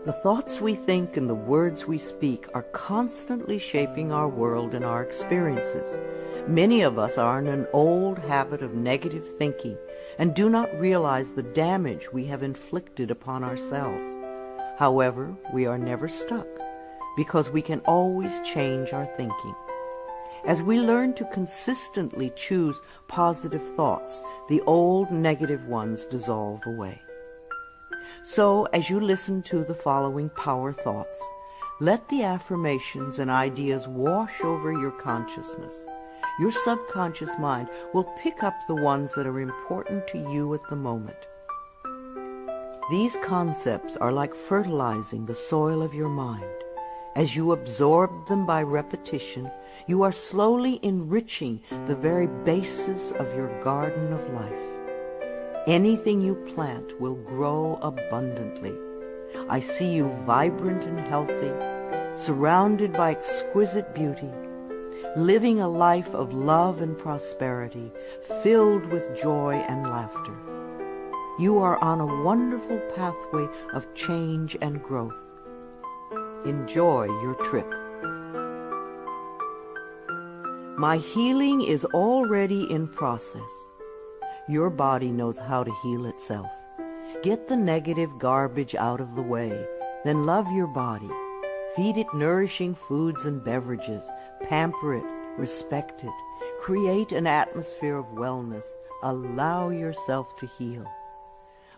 The thoughts we think and the words we speak are constantly shaping our world and our experiences. Many of us are in an old habit of negative thinking and do not realize the damage we have inflicted upon ourselves. However, we are never stuck because we can always change our thinking. As we learn to consistently choose positive thoughts, the old negative ones dissolve away. So, as you listen to the following power thoughts, let the affirmations and ideas wash over your consciousness. Your subconscious mind will pick up the ones that are important to you at the moment. These concepts are like fertilizing the soil of your mind. As you absorb them by repetition, you are slowly enriching the very basis of your garden of life. Anything you plant will grow abundantly. I see you vibrant and healthy, surrounded by exquisite beauty, living a life of love and prosperity, filled with joy and laughter. You are on a wonderful pathway of change and growth. Enjoy your trip. My healing is already in process. Your body knows how to heal itself. Get the negative garbage out of the way, then love your body. Feed it nourishing foods and beverages. Pamper it, respect it. Create an atmosphere of wellness. Allow yourself to heal.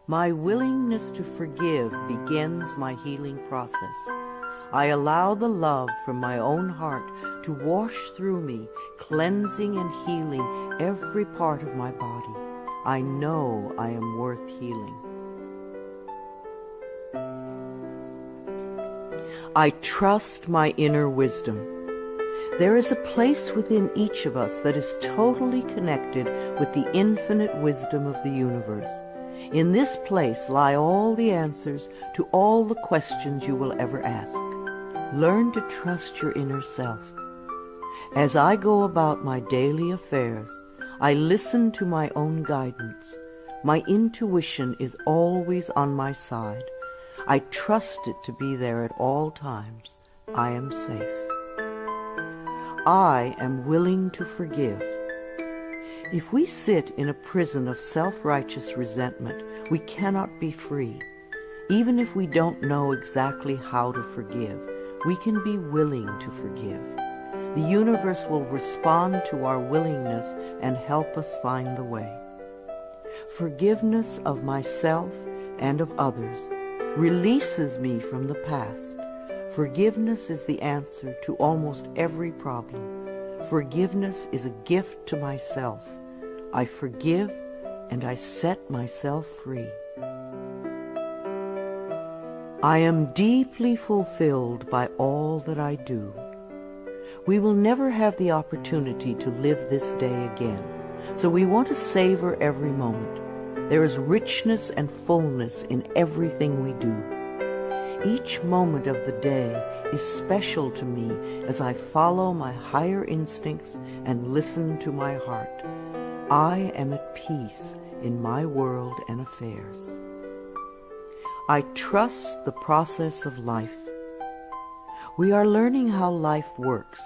My willingness to forgive begins my healing process. I allow the love from my own heart to wash through me, cleansing and healing every part of my body. I know I am worth healing. I trust my inner wisdom. There is a place within each of us that is totally connected with the infinite wisdom of the universe. In this place lie all the answers to all the questions you will ever ask. Learn to trust your inner self. As I go about my daily affairs, I listen to my own guidance. My intuition is always on my side. I trust it to be there at all times. I am safe. I am willing to forgive. If we sit in a prison of self-righteous resentment, we cannot be free. Even if we don't know exactly how to forgive, we can be willing to forgive. The universe will respond to our willingness and help us find the way. Forgiveness of myself and of others releases me from the past. Forgiveness is the answer to almost every problem. Forgiveness is a gift to myself. I forgive and I set myself free. I am deeply fulfilled by all that I do. We will never have the opportunity to live this day again, so we want to savor every moment. There is richness and fullness in everything we do. Each moment of the day is special to me as I follow my higher instincts and listen to my heart. I am at peace in my world and affairs. I trust the process of life. We are learning how life works.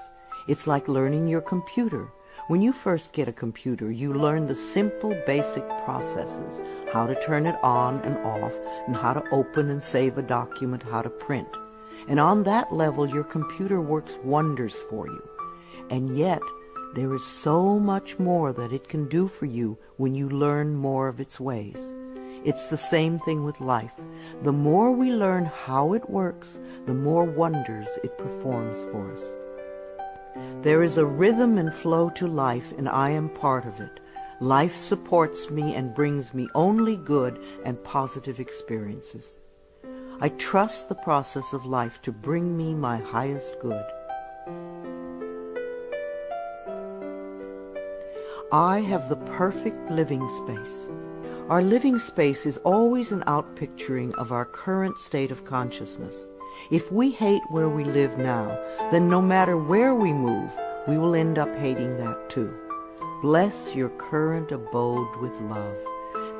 It's like learning your computer. When you first get a computer, you learn the simple, basic processes, how to turn it on and off, and how to open and save a document, how to print. And on that level, your computer works wonders for you. And yet, there is so much more that it can do for you when you learn more of its ways. It's the same thing with life. The more we learn how it works, the more wonders it performs for us. There is a rhythm and flow to life, and I am part of it. Life supports me and brings me only good and positive experiences. I trust the process of life to bring me my highest good. I have the perfect living space. Our living space is always an outpicturing of our current state of consciousness. If we hate where we live now, then no matter where we move, we will end up hating that too. Bless your current abode with love.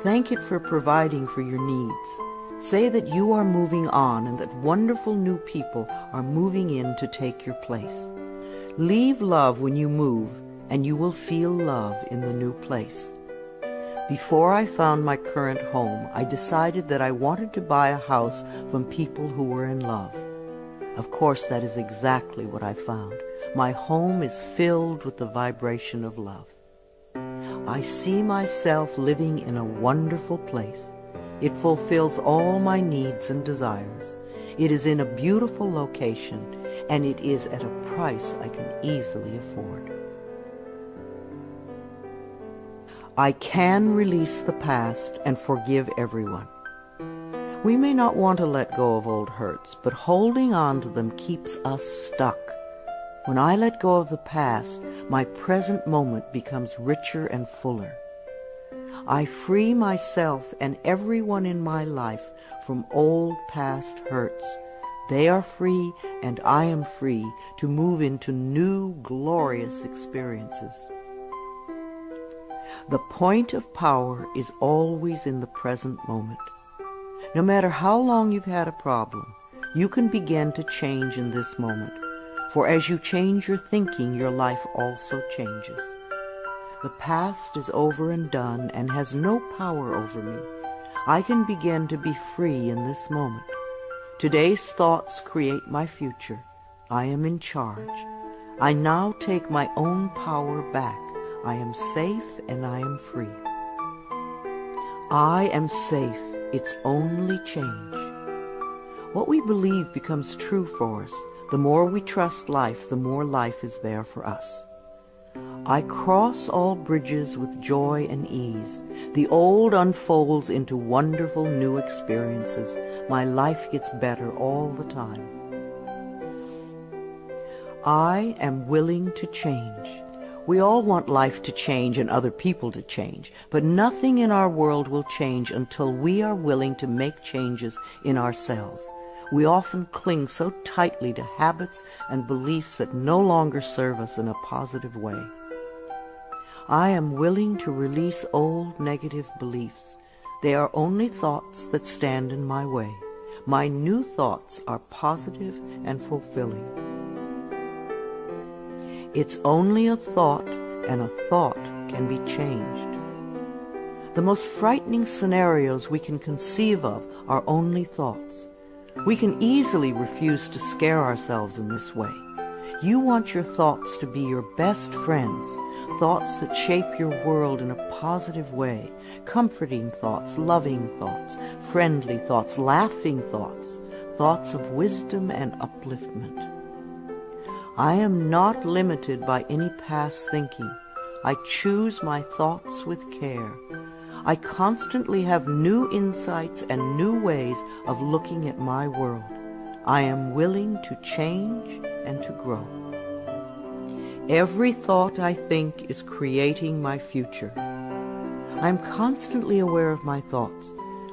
Thank it for providing for your needs. Say that you are moving on and that wonderful new people are moving in to take your place. Leave love when you move, and you will feel love in the new place. Before I found my current home, I decided that I wanted to buy a house from people who were in love. Of course, that is exactly what I found. My home is filled with the vibration of love. I see myself living in a wonderful place. It fulfills all my needs and desires. It is in a beautiful location, and it is at a price I can easily afford. I can release the past and forgive everyone. We may not want to let go of old hurts, but holding on to them keeps us stuck. When I let go of the past, my present moment becomes richer and fuller. I free myself and everyone in my life from old past hurts. They are free, and I am free to move into new, glorious experiences. The point of power is always in the present moment. No matter how long you've had a problem, you can begin to change in this moment. For as you change your thinking, your life also changes. The past is over and done and has no power over me. I can begin to be free in this moment. Today's thoughts create my future. I am in charge. I now take my own power back. I am safe and I am free. I am safe. It's only change. What we believe becomes true for us. The more we trust life, the more life is there for us. I cross all bridges with joy and ease. The old unfolds into wonderful new experiences. My life gets better all the time. I am willing to change. We all want life to change and other people to change, but nothing in our world will change until we are willing to make changes in ourselves. We often cling so tightly to habits and beliefs that no longer serve us in a positive way. I am willing to release old negative beliefs. They are only thoughts that stand in my way. My new thoughts are positive and fulfilling. It's only a thought, and a thought can be changed. The most frightening scenarios we can conceive of are only thoughts. We can easily refuse to scare ourselves in this way. You want your thoughts to be your best friends, thoughts that shape your world in a positive way, comforting thoughts, loving thoughts, friendly thoughts, laughing thoughts, thoughts of wisdom and upliftment. I am not limited by any past thinking. I choose my thoughts with care. I constantly have new insights and new ways of looking at my world. I am willing to change and to grow. Every thought I think is creating my future. I am constantly aware of my thoughts.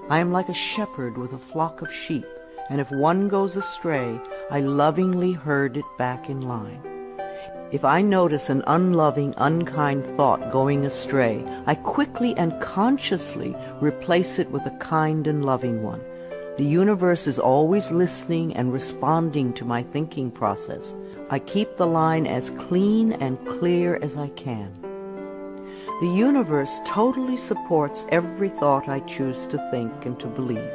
I am like a shepherd with a flock of sheep, and if one goes astray, I lovingly herd it back in line. If I notice an unloving, unkind thought going astray, I quickly and consciously replace it with a kind and loving one. The universe is always listening and responding to my thinking process. I keep the line as clean and clear as I can. The universe totally supports every thought I choose to think and to believe.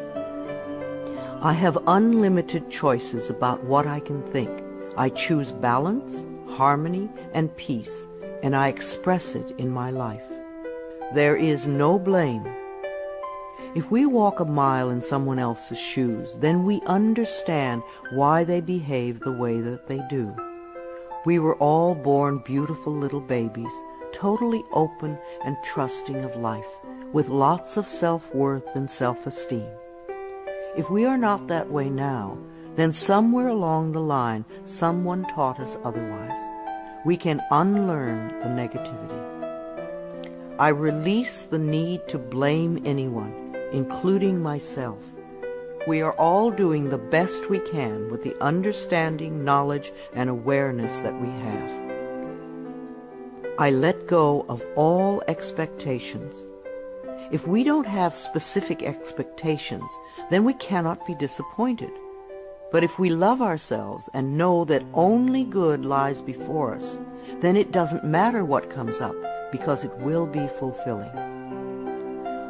I have unlimited choices about what I can think. I choose balance, harmony, and peace, and I express it in my life. There is no blame. If we walk a mile in someone else's shoes, then we understand why they behave the way that they do. We were all born beautiful little babies, totally open and trusting of life, with lots of self-worth and self-esteem. If we are not that way now, then somewhere along the line, someone taught us otherwise. We can unlearn the negativity. I release the need to blame anyone, including myself. We are all doing the best we can with the understanding, knowledge, and awareness that we have. I let go of all expectations. If we don't have specific expectations, then we cannot be disappointed. But if we love ourselves and know that only good lies before us, then it doesn't matter what comes up, because it will be fulfilling.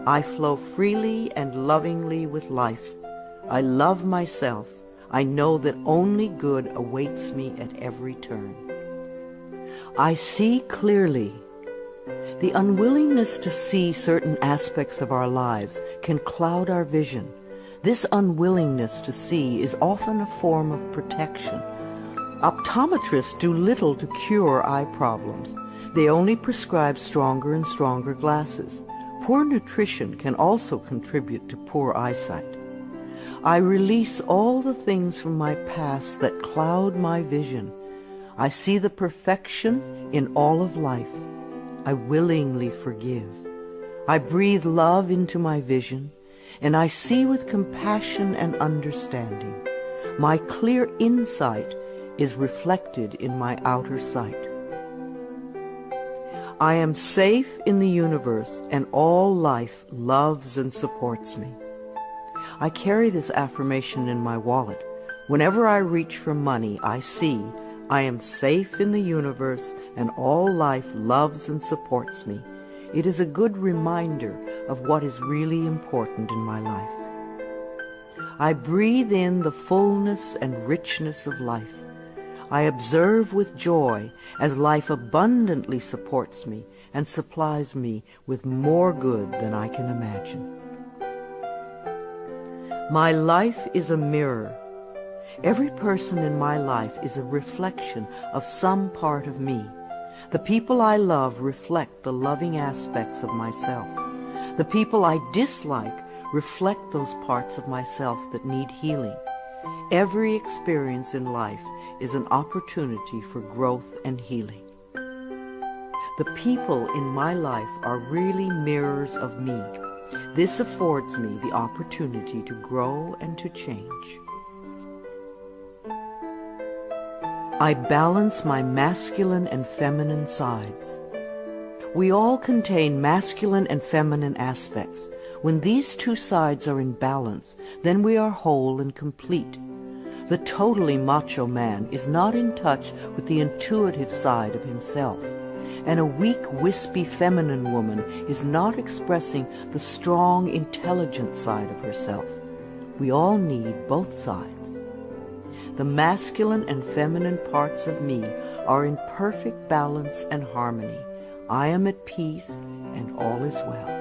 I flow freely and lovingly with life. I love myself. I know that only good awaits me at every turn. I see clearly. The unwillingness to see certain aspects of our lives can cloud our vision. This unwillingness to see is often a form of protection. Optometrists do little to cure eye problems. They only prescribe stronger and stronger glasses. Poor nutrition can also contribute to poor eyesight. I release all the things from my past that cloud my vision. I see the perfection in all of life. I willingly forgive. I breathe love into my vision, and I see with compassion and understanding. My clear insight is reflected in my outer sight. I am safe in the universe, and all life loves and supports me. I carry this affirmation in my wallet. Whenever I reach for money, I see I am safe in the universe, and all life loves and supports me. It is a good reminder of what is really important in my life. I breathe in the fullness and richness of life. I observe with joy as life abundantly supports me and supplies me with more good than I can imagine. My life is a mirror. Every person in my life is a reflection of some part of me. The people I love reflect the loving aspects of myself. The people I dislike reflect those parts of myself that need healing. Every experience in life is an opportunity for growth and healing. The people in my life are really mirrors of me. This affords me the opportunity to grow and to change. I balance my masculine and feminine sides. We all contain masculine and feminine aspects. When these two sides are in balance, then we are whole and complete. The totally macho man is not in touch with the intuitive side of himself, and a weak, wispy feminine woman is not expressing the strong, intelligent side of herself. We all need both sides. The masculine and feminine parts of me are in perfect balance and harmony. I am at peace, and all is well.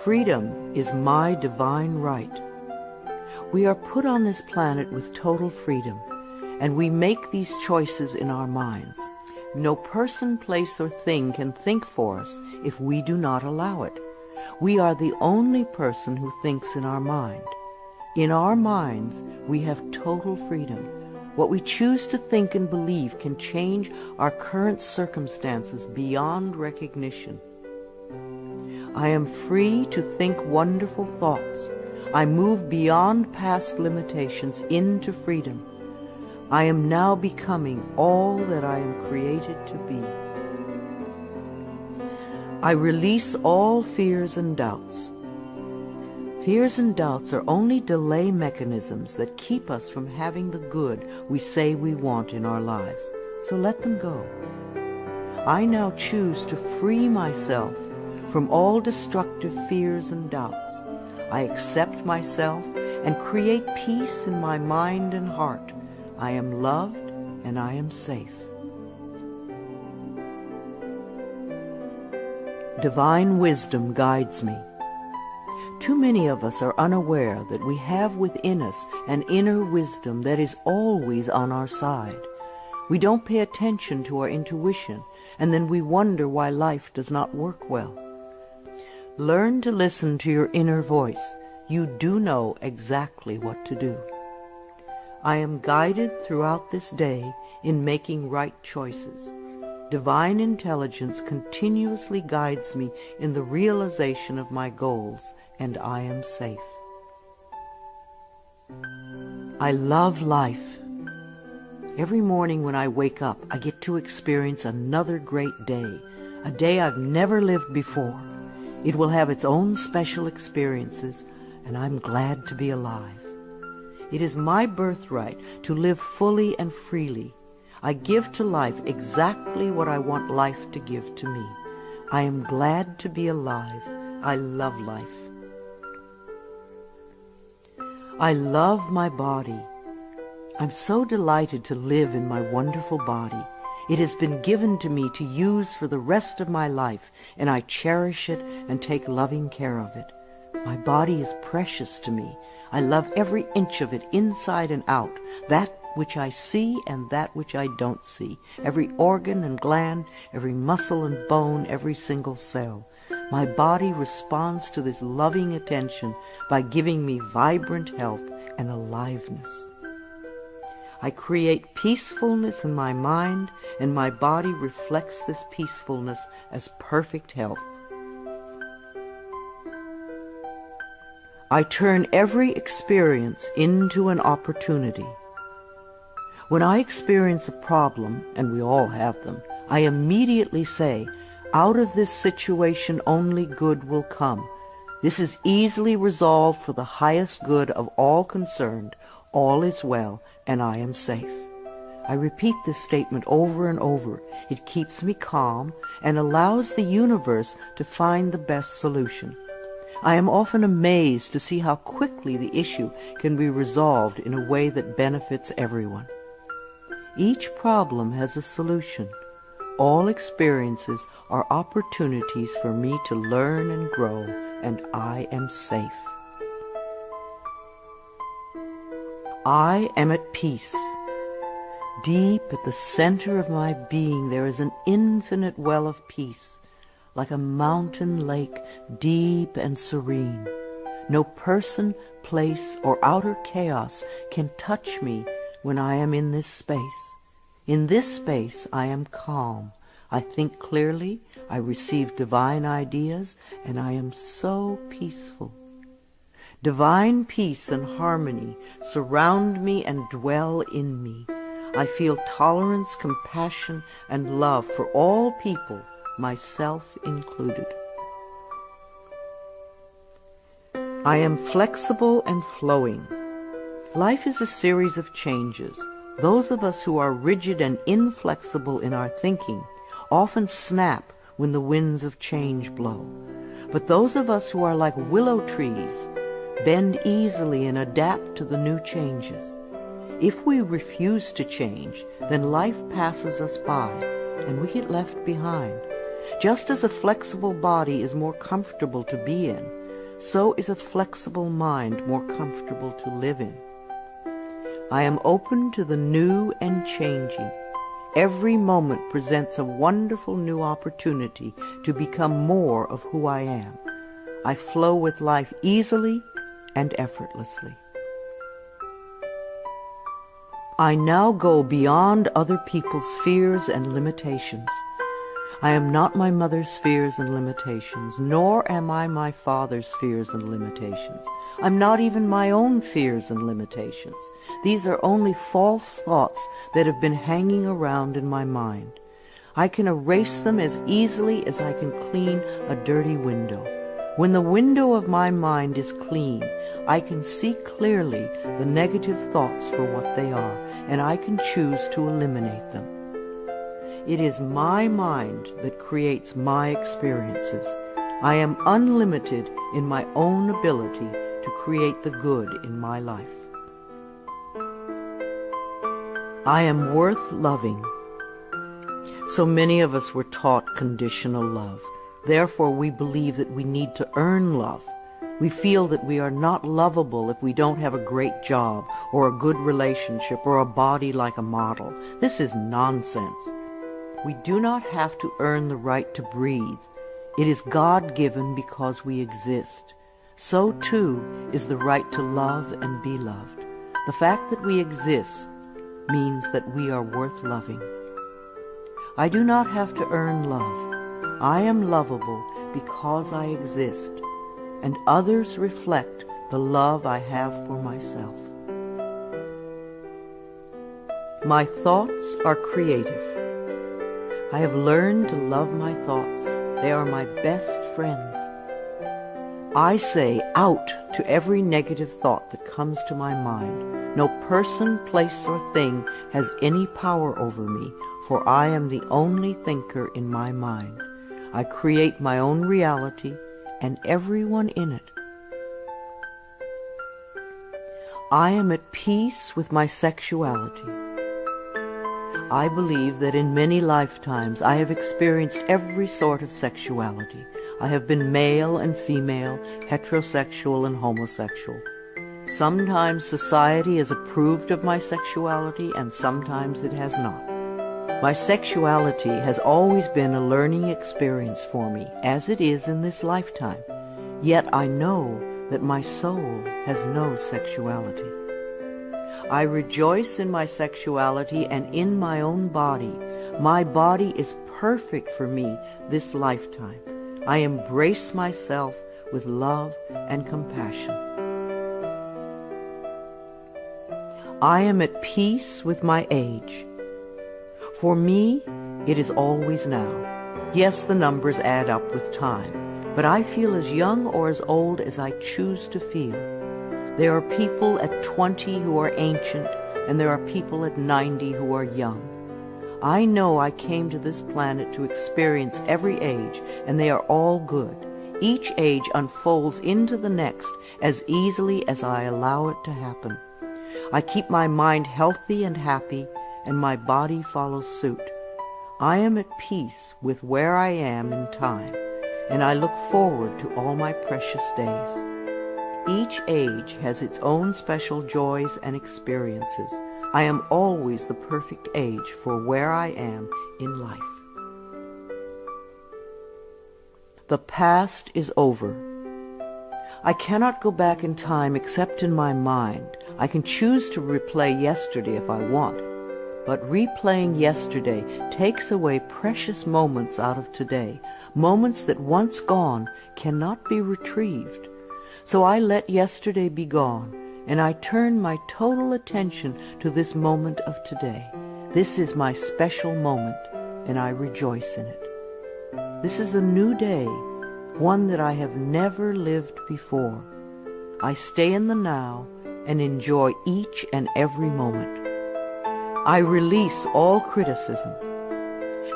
Freedom is my divine right. We are put on this planet with total freedom, and we make these choices in our minds. No person, place, or thing can think for us if we do not allow it. We are the only person who thinks in our mind. In our minds, we have total freedom. What we choose to think and believe can change our current circumstances beyond recognition. I am free to think wonderful thoughts. I move beyond past limitations into freedom. I am now becoming all that I am created to be. I release all fears and doubts. Fears and doubts are only delay mechanisms that keep us from having the good we say we want in our lives. So let them go. I now choose to free myself from all destructive fears and doubts. I accept myself and create peace in my mind and heart. I am loved and I am safe. Divine wisdom guides me. Too many of us are unaware that we have within us an inner wisdom that is always on our side. We don't pay attention to our intuition, and then we wonder why life does not work well. Learn to listen to your inner voice. You do know exactly what to do. I am guided throughout this day in making right choices. Divine intelligence continuously guides me in the realization of my goals, and I am safe. I love life. Every morning when I wake up, I get to experience another great day, a day I've never lived before. It will have its own special experiences, and I'm glad to be alive. It is my birthright to live fully and freely. I give to life exactly what I want life to give to me. I am glad to be alive. I love life. I love my body. I'm so delighted to live in my wonderful body. It has been given to me to use for the rest of my life, and I cherish it and take loving care of it. My body is precious to me. I love every inch of it, inside and out, that which I see and that which I don't see, every organ and gland, every muscle and bone, every single cell. My body responds to this loving attention by giving me vibrant health and aliveness. I create peacefulness in my mind, and my body reflects this peacefulness as perfect health. I turn every experience into an opportunity. When I experience a problem, and we all have them, I immediately say, out of this situation only good will come. This is easily resolved for the highest good of all concerned. All is well, and I am safe. I repeat this statement over and over. It keeps me calm and allows the universe to find the best solution. I am often amazed to see how quickly the issue can be resolved in a way that benefits everyone. Each problem has a solution. All experiences are opportunities for me to learn and grow, and I am safe. I am at peace. Deep at the center of my being there is an infinite well of peace, like a mountain lake, deep and serene. No person, place, or outer chaos can touch me when I am in this space. In this space I am calm. I think clearly, I receive divine ideas, and I am so peaceful. Divine peace and harmony surround me and dwell in me. I feel tolerance, compassion, and love for all people, myself included. I am flexible and flowing. Life is a series of changes. Those of us who are rigid and inflexible in our thinking often snap when the winds of change blow. But those of us who are like willow trees bend easily and adapt to the new changes. If we refuse to change, then life passes us by and we get left behind. Just as a flexible body is more comfortable to be in, so is a flexible mind more comfortable to live in. I am open to the new and changing. Every moment presents a wonderful new opportunity to become more of who I am. I flow with life easily and effortlessly. I now go beyond other people's fears and limitations. I am not my mother's fears and limitations, nor am I my father's fears and limitations. I'm not even my own fears and limitations. These are only false thoughts that have been hanging around in my mind. I can erase them as easily as I can clean a dirty window. When the window of my mind is clean, I can see clearly the negative thoughts for what they are, and I can choose to eliminate them. It is my mind that creates my experiences. I am unlimited in my own ability to create the good in my life. I am worth loving. So many of us were taught conditional love. Therefore, we believe that we need to earn love. We feel that we are not lovable if we don't have a great job or a good relationship or a body like a model. This is nonsense. We do not have to earn the right to breathe. It is God-given because we exist. So, too, is the right to love and be loved. The fact that we exist means that we are worth loving. I do not have to earn love. I am lovable because I exist, and others reflect the love I have for myself. My thoughts are creative. I have learned to love my thoughts. They are my best friends. I say out to every negative thought that comes to my mind. No person, place, or thing has any power over me, for I am the only thinker in my mind. I create my own reality and everyone in it. I am at peace with my sexuality. I believe that in many lifetimes I have experienced every sort of sexuality. I have been male and female, heterosexual and homosexual. Sometimes society has approved of my sexuality and sometimes it has not. My sexuality has always been a learning experience for me, as it is in this lifetime. Yet I know that my soul has no sexuality. I rejoice in my sexuality and in my own body. My body is perfect for me this lifetime. I embrace myself with love and compassion. I am at peace with my age. For me, it is always now. Yes, the numbers add up with time, but I feel as young or as old as I choose to feel. There are people at 20 who are ancient, and there are people at 90 who are young. I know I came to this planet to experience every age, and they are all good. Each age unfolds into the next as easily as I allow it to happen. I keep my mind healthy and happy, and my body follows suit. I am at peace with where I am in time, and I look forward to all my precious days. Each age has its own special joys and experiences. I am always the perfect age for where I am in life. The past is over. I cannot go back in time except in my mind. I can choose to replay yesterday if I want, but replaying yesterday takes away precious moments out of today, moments that once gone cannot be retrieved. So I let yesterday be gone, and I turn my total attention to this moment of today. This is my special moment, and I rejoice in it. This is a new day, one that I have never lived before. I stay in the now and enjoy each and every moment. I release all criticism.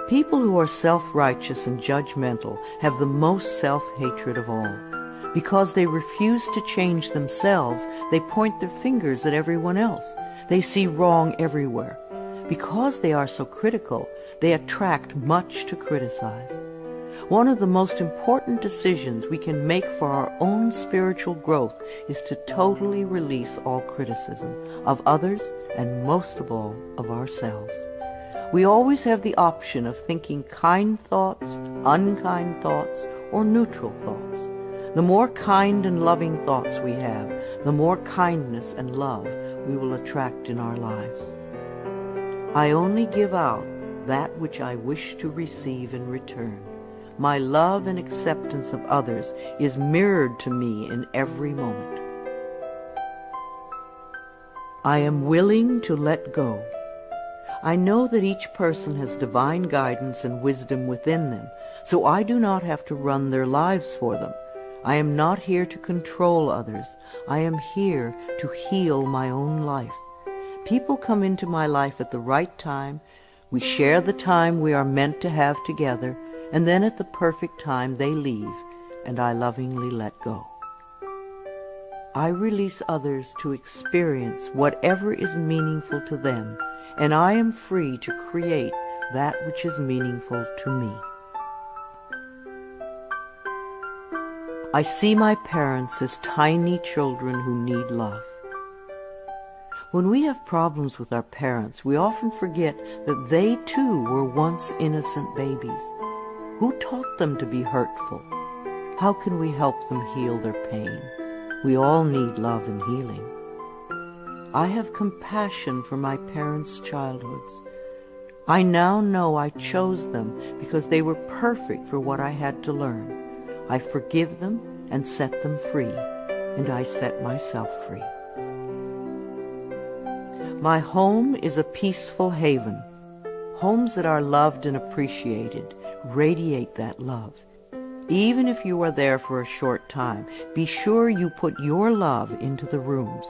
People who are self-righteous and judgmental have the most self-hatred of all. Because they refuse to change themselves, they point their fingers at everyone else. They see wrong everywhere. Because they are so critical, they attract much to criticize. One of the most important decisions we can make for our own spiritual growth is to totally release all criticism of others and most of all of ourselves. We always have the option of thinking kind thoughts, unkind thoughts, or neutral thoughts. The more kind and loving thoughts we have, the more kindness and love we will attract in our lives. I only give out that which I wish to receive in return. My love and acceptance of others is mirrored to me in every moment. I am willing to let go. I know that each person has divine guidance and wisdom within them, so I do not have to run their lives for them. I am not here to control others. I am here to heal my own life. People come into my life at the right time. We share the time we are meant to have together, and then at the perfect time they leave, and I lovingly let go. I release others to experience whatever is meaningful to them, and I am free to create that which is meaningful to me. I see my parents as tiny children who need love. When we have problems with our parents, we often forget that they too were once innocent babies. Who taught them to be hurtful? How can we help them heal their pain? We all need love and healing. I have compassion for my parents' childhoods. I now know I chose them because they were perfect for what I had to learn. I forgive them and set them free, and I set myself free. My home is a peaceful haven. Homes that are loved and appreciated radiate that love. Even if you are there for a short time, be sure you put your love into the rooms.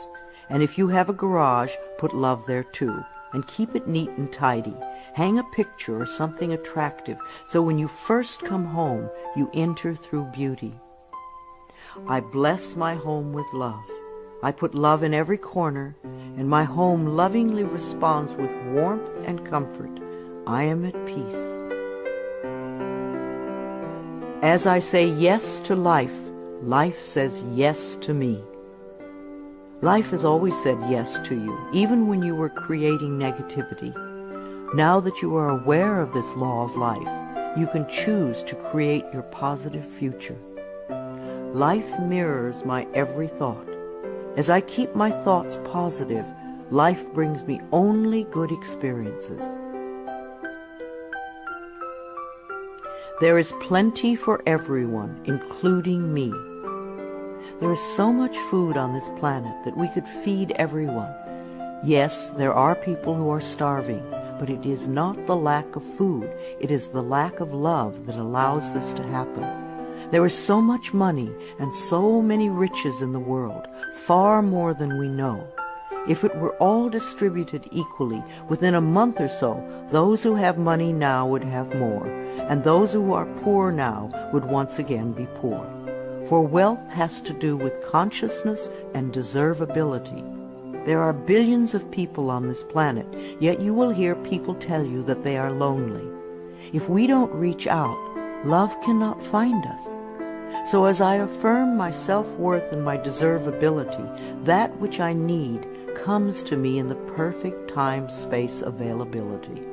And if you have a garage, put love there too. And keep it neat and tidy. Hang a picture or something attractive so when you first come home, you enter through beauty. I bless my home with love. I put love in every corner, and my home lovingly responds with warmth and comfort. I am at peace. As I say yes to life, life says yes to me. Life has always said yes to you, even when you were creating negativity. Now that you are aware of this law of life, you can choose to create your positive future. Life mirrors my every thought. As I keep my thoughts positive, life brings me only good experiences. There is plenty for everyone, including me. There is so much food on this planet that we could feed everyone. Yes, there are people who are starving, but it is not the lack of food, it is the lack of love that allows this to happen. There is so much money and so many riches in the world, far more than we know. If it were all distributed equally, within a month or so, those who have money now would have more, and those who are poor now would once again be poor. For wealth has to do with consciousness and deservability. There are billions of people on this planet, yet you will hear people tell you that they are lonely. If we don't reach out, love cannot find us. So as I affirm my self-worth and my deservability, that which I need comes to me in the perfect time-space availability.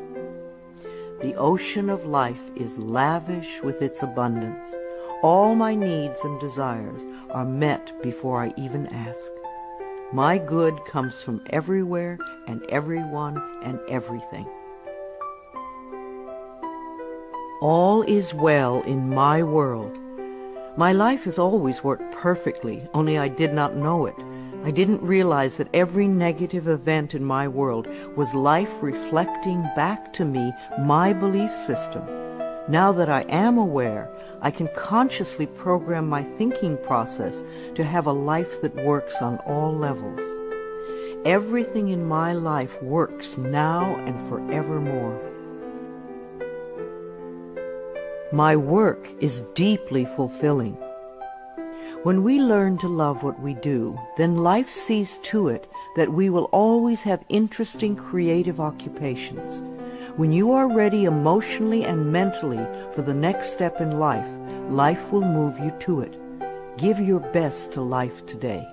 The ocean of life is lavish with its abundance. All my needs and desires are met before I even ask. My good comes from everywhere and everyone and everything. All is well in my world. My life has always worked perfectly, only I did not know it. I didn't realize that every negative event in my world was life reflecting back to me my belief system. Now that I am aware, I can consciously program my thinking process to have a life that works on all levels. Everything in my life works now and forevermore. My work is deeply fulfilling. When we learn to love what we do, then life sees to it that we will always have interesting creative occupations. When you are ready emotionally and mentally for the next step in life, life will move you to it. Give your best to life today.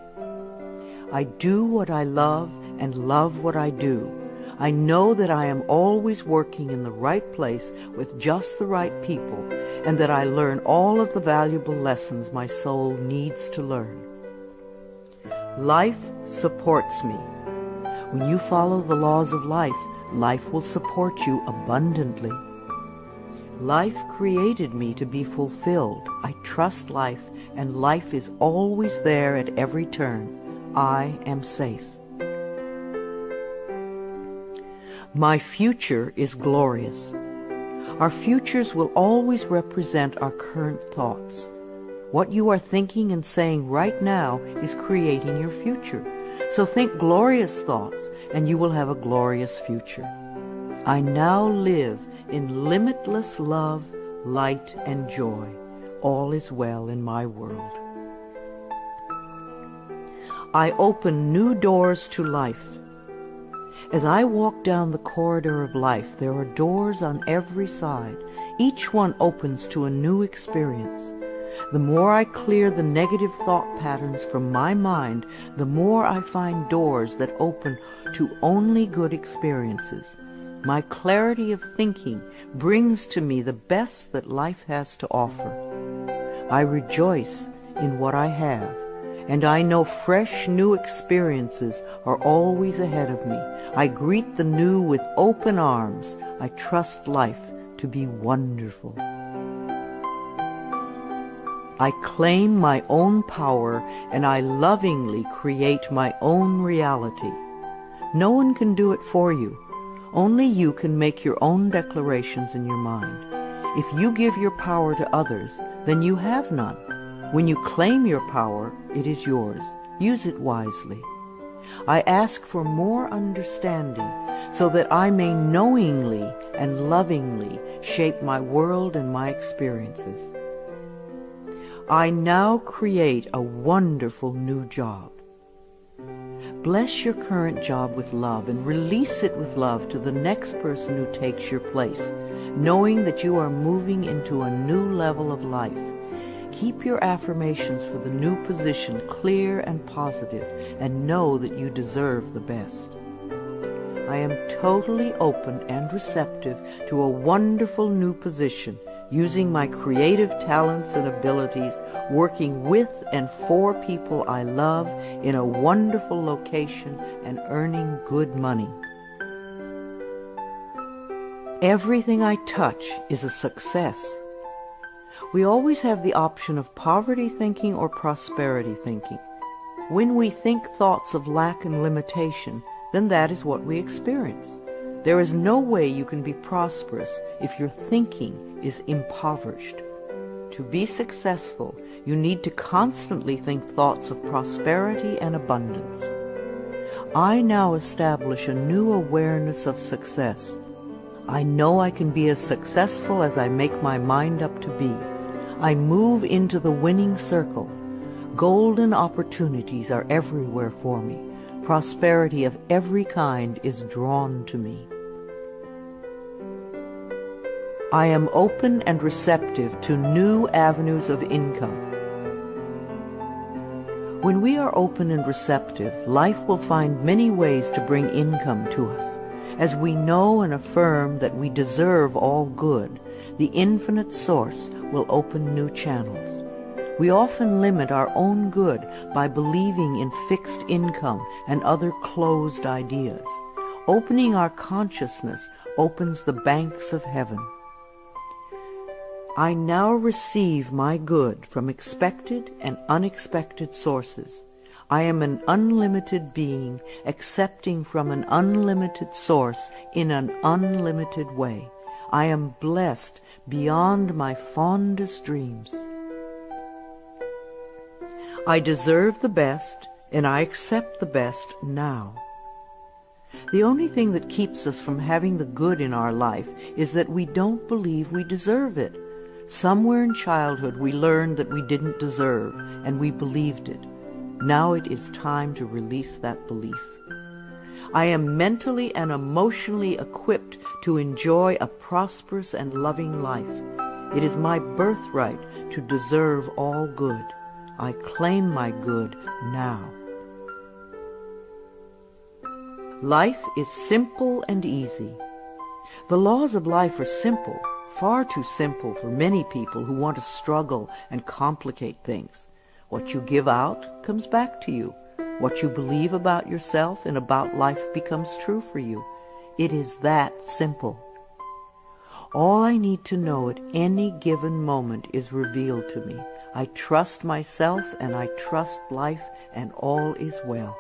I do what I love and love what I do. I know that I am always working in the right place with just the right people, and that I learn all of the valuable lessons my soul needs to learn. Life supports me. When you follow the laws of life, life will support you abundantly. Life created me to be fulfilled. I trust life, and life is always there at every turn. I am safe. My future is glorious. Our futures will always represent our current thoughts. What you are thinking and saying right now is creating your future. So think glorious thoughts, and you will have a glorious future. I now live in limitless love, light, and joy. All is well in my world. I open new doors to life. As I walk down the corridor of life, there are doors on every side. Each one opens to a new experience. The more I clear the negative thought patterns from my mind, the more I find doors that open to only good experiences. My clarity of thinking brings to me the best that life has to offer. I rejoice in what I have, and I know fresh new experiences are always ahead of me. I greet the new with open arms. I trust life to be wonderful. I claim my own power, and I lovingly create my own reality. No one can do it for you. Only you can make your own declarations in your mind. If you give your power to others, then you have none. When you claim your power, it is yours. Use it wisely. I ask for more understanding so that I may knowingly and lovingly shape my world and my experiences. I now create a wonderful new job. Bless your current job with love and release it with love to the next person who takes your place, knowing that you are moving into a new level of life. Keep your affirmations for the new position clear and positive, and know that you deserve the best. I am totally open and receptive to a wonderful new position, using my creative talents and abilities, working with and for people I love in a wonderful location and earning good money. Everything I touch is a success. We always have the option of poverty thinking or prosperity thinking. When we think thoughts of lack and limitation, then that is what we experience. There is no way you can be prosperous if your thinking is impoverished. To be successful, you need to constantly think thoughts of prosperity and abundance. I now establish a new awareness of success. I know I can be as successful as I make my mind up to be. I move into the winning circle. Golden opportunities are everywhere for me. Prosperity of every kind is drawn to me. I am open and receptive to new avenues of income. When we are open and receptive, life will find many ways to bring income to us. As we know and affirm that we deserve all good, the infinite source will open new channels. We often limit our own good by believing in fixed income and other closed ideas. Opening our consciousness opens the banks of heaven. I now receive my good from expected and unexpected sources. I am an unlimited being, accepting from an unlimited source in an unlimited way. I am blessed beyond my fondest dreams. I deserve the best, and I accept the best now. The only thing that keeps us from having the good in our life is that we don't believe we deserve it. Somewhere in childhood we learned that we didn't deserve, and we believed it. Now it is time to release that belief. I am mentally and emotionally equipped to enjoy a prosperous and loving life. It is my birthright to deserve all good. I claim my good now. Life is simple and easy. The laws of life are simple, far too simple for many people who want to struggle and complicate things. What you give out comes back to you. What you believe about yourself and about life becomes true for you. It is that simple. All I need to know at any given moment is revealed to me. I trust myself and I trust life, and all is well.